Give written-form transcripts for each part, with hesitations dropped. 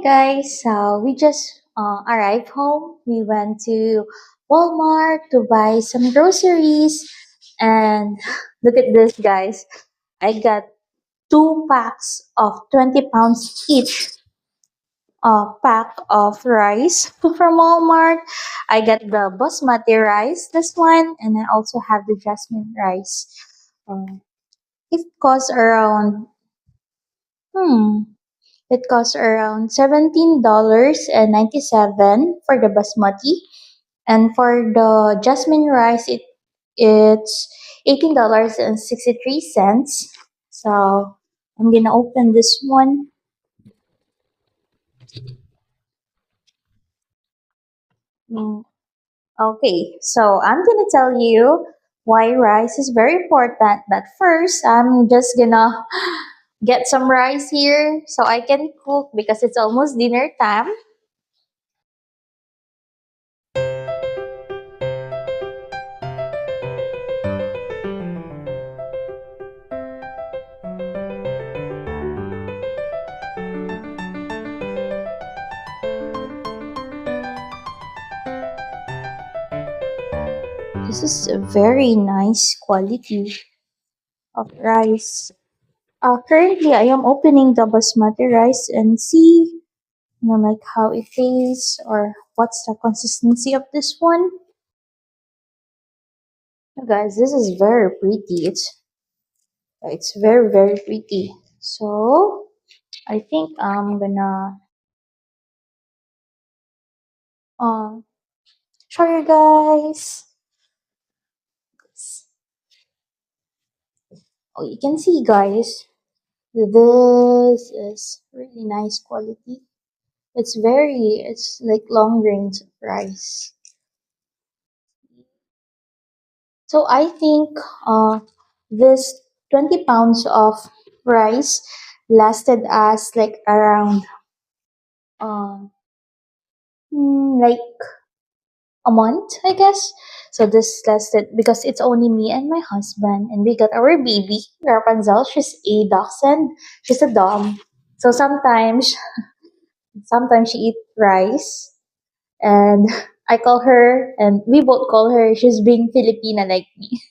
guys, so we just arrived home. We went to Walmart to buy some groceries, and look at this, guys. I got two packs of 20 pounds each. Pack of rice from Walmart. I got the basmati rice, this one, and I also have the jasmine rice. It costs around hmm It costs around $17.97 for the basmati, and for the jasmine rice, it's $18.63. So I'm gonna open this one. Mm, Okay, so I'm gonna tell you why rice is very important. But first, I'm just gonna get some rice here so I can cook because it's almost dinner time. This is a very nice quality of rice. Currently, I am opening the basmati rice and see, like how it tastes or what's the consistency of this one. Guys, this is very pretty. It's very very pretty. So I think I'm gonna uh show you guys. Oh, you can see, guys. This is really nice quality. It's like long grains of rice. So I think this 20 pounds of rice lasted us like around um like a month, I guess. So this lasted because it's only me and my husband, and we got our baby Rapunzel. She's a dachshund. She's a dom. So sometimes she eat rice, and I call her, and we both call her. She's being Filipina like me.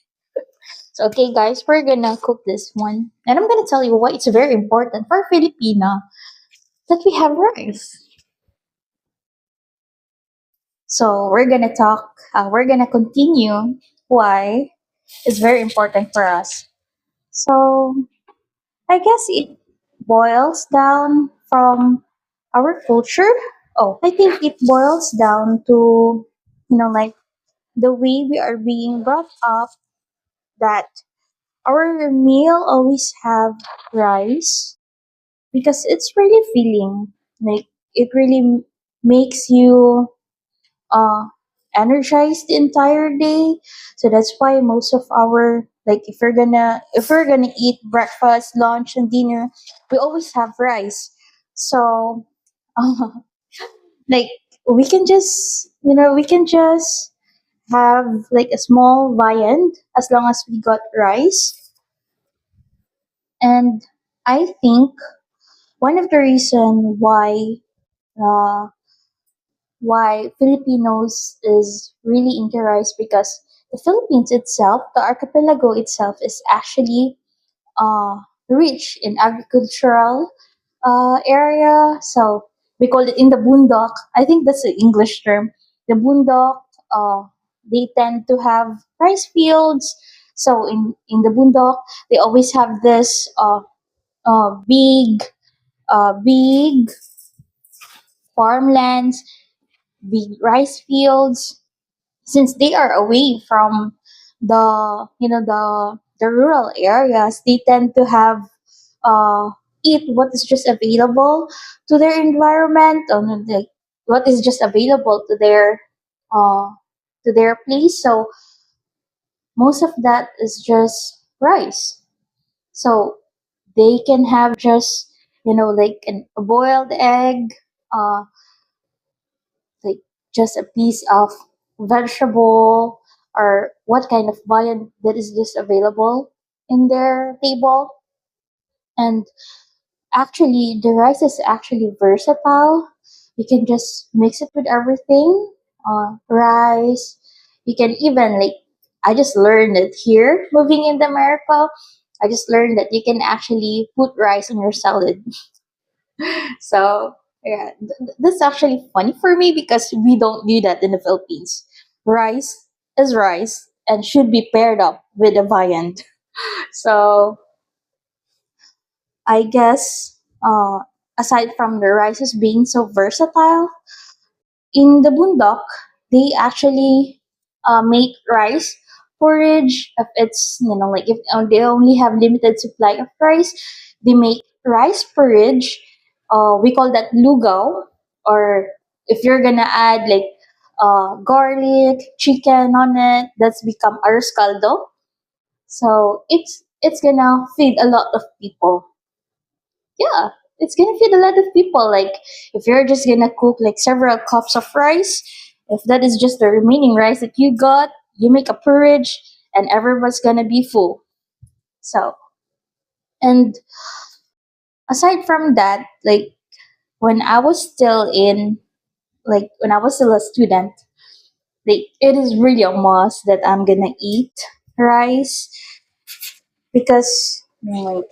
So, okay, guys, we're gonna cook this one. And I'm gonna tell you why it's very important for Filipina that we have rice. So, we're gonna continue why it's very important for us. So, I guess it boils down from our culture. Oh, I think it boils down to, like the way we are being brought up, that our meal always have rice because it's really filling. Like it really makes you uh energized the entire day. So that's why most of our, like, if we're gonna eat breakfast, lunch, and dinner, we always have rice. So like we can just have like a small viand as long as we got rice. And I think one of the reason uh, why Filipinos is really into rice, because the Philippines itself, the archipelago itself, is actually uh, rich in agricultural area. So we call it in the bundok. I think that's the English term. The bundok, uh, they tend to have rice fields. So in the bundok, they always have this big farmlands, big rice fields, since they are away from the rural areas. They tend to have uh eat what is just available to their environment, or like what is just available uh to their place. So most of that is just rice. So they can have just, like a boiled egg, uh like just a piece of vegetable, or what kind of viand that is just available in their table. And Actually, the rice is actually versatile. You can just mix it with everything. Rice. You can even like. I just learned it here, moving into America. I just learned that you can actually put rice on your salad. So yeah, that's actually funny for me because we don't do that in the Philippines. Rice is rice and should be paired up with a viand. So I guess aside from the rices being so versatile, in the Bundok, they actually make rice porridge. If it's like if they only have limited supply of rice, they make rice porridge. We call that lugaw. Or if you're gonna add like garlic, chicken on it, that's become arroz caldo. So it's gonna feed a lot of people. Yeah, it's gonna feed a lot of people. Like if you're just gonna cook like several cups of rice, if that is just the remaining rice that you got, you make a porridge and everyone's gonna be full. So and aside from that, like when I was still in when I was still a student, like it is really a must that I'm gonna eat rice because like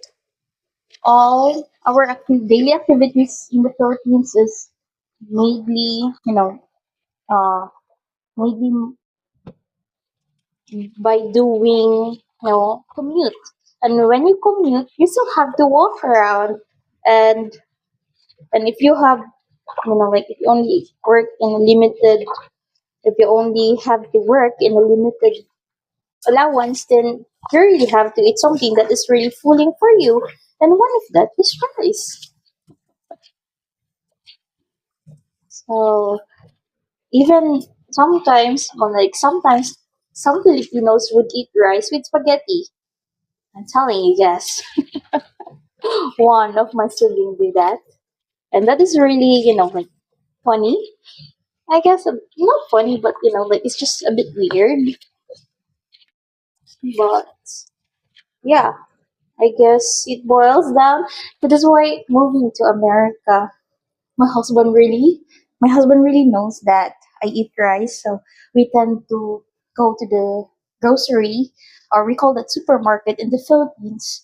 all our daily activities in the Philippines is mainly uh, maybe by doing commute. And when you commute, you still have to walk around, and if you have like if you only work in a limited, if you only have to work in a limited allowance, then you really have to eat something that is really filling for you. And one of that is rice. So even sometimes, or like sometimes, some Filipinos would eat rice with spaghetti. I'm telling you, yes. One of my siblings did that, and that is really like funny. I guess not funny, but like it's just a bit weird. But yeah, I guess it boils down. That is why moving to America, my husband really, my husband really knows that I eat rice, so we tend to go to the grocery, or we call that supermarket in the Philippines,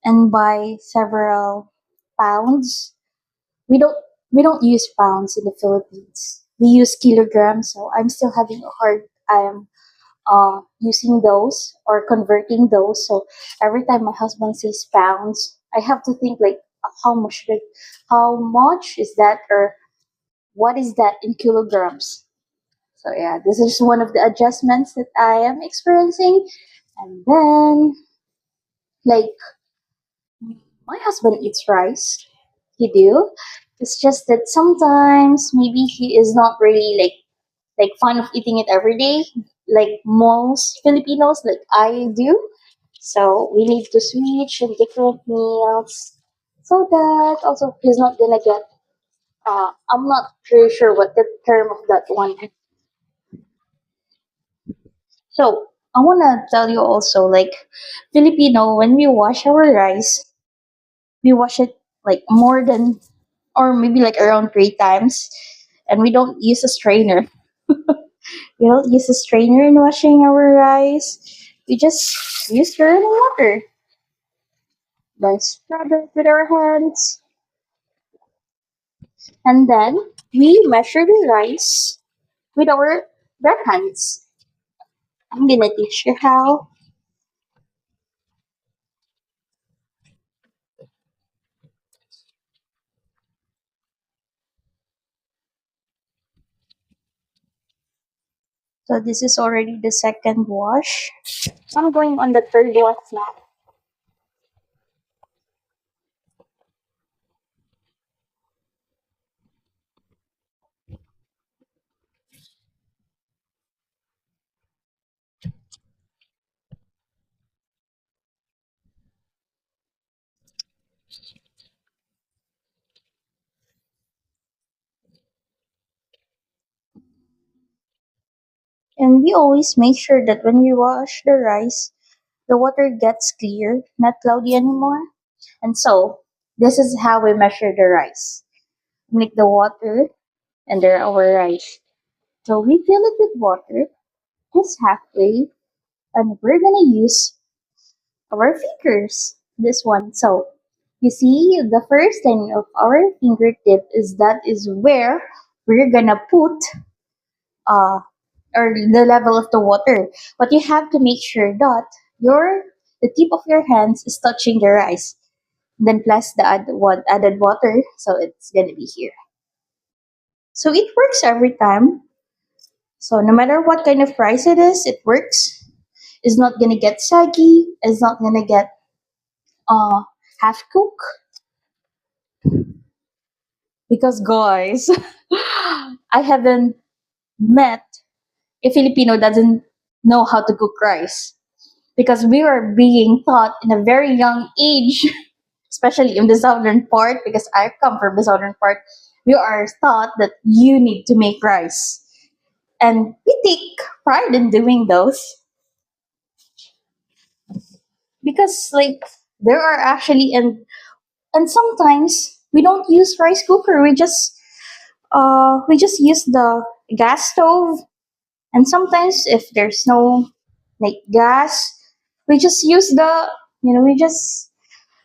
and buy several pounds. We don't use pounds in the Philippines. We use kilograms, so I'm still having a hard time using those or converting those. So every time my husband says pounds, I have to think like how much is that, or what is that in kilograms? So yeah, this is one of the adjustments that I am experiencing. And then like my husband eats rice. He do. It's just that sometimes maybe he is not really like fond of eating it every day, like most Filipinos, like I do. So we need to switch in different meals so that also he's not gonna get. I'm not really sure what the term of that one is. So I wanna tell you also, like Filipino, when we wash our rice, we wash it like more than, or maybe like around 3 times, and we don't use a strainer. We don't use a strainer in washing our rice. We just use running water. Then scrub it with our hands. And then we measure the rice with our bare hands. I'm gonna teach you how. So this is already the second wash. I'm going on the third wash now. And we always make sure that when we wash the rice, the water gets clear, not cloudy anymore. And so, this is how we measure the rice. Make the water and there our rice. So we fill it with water just halfway, and we're gonna use our fingers. This one. So you see, the first line of our fingertip is that is where we're gonna put uh or the level of the water. But you have to make sure that your the tip of your hands is touching the rice. Then plus the added water, so it's gonna be here. So it works every time. So no matter what kind of rice it is, it works. It's not gonna get saggy. It's not gonna get uh half cooked because guys, I haven't met a Filipino doesn't know how to cook rice because we were being taught in a very young age, especially in the southern part. Because I come from the southern part, we are taught that you need to make rice, and we take pride in doing those because like there are actually and sometimes we don't use rice cooker. We just use the gas stove, and sometimes if there's no like gas, we just use we just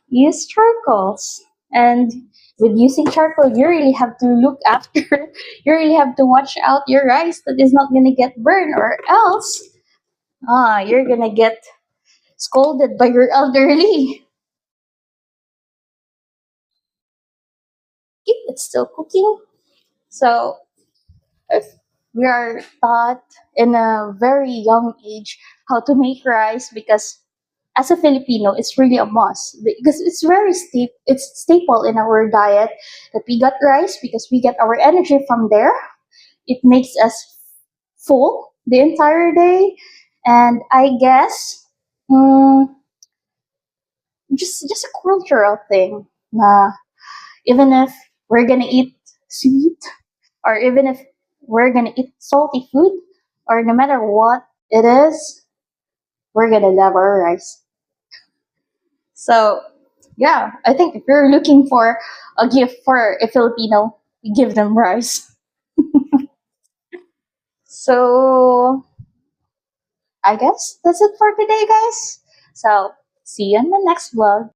use charcoals. And with using charcoal, you really have to look after. You really have to watch out your rice that is not gonna get burned, or else you're gonna get scolded by your elderly. It's still cooking. So if we are taught in a very young age how to make rice, because as a Filipino, it's really a must because it's very it's staple in our diet that we got rice because we get our energy from there. It makes us full the entire day, and I guess mm, just a cultural thing. Even if we're gonna eat sweet, or even if we're gonna eat salty food, or no matter what it is, we're gonna love our rice. So, yeah, I think if you're looking for a gift for a Filipino, give them rice. So, I guess that's it for today, guys. So, see you in the next vlog.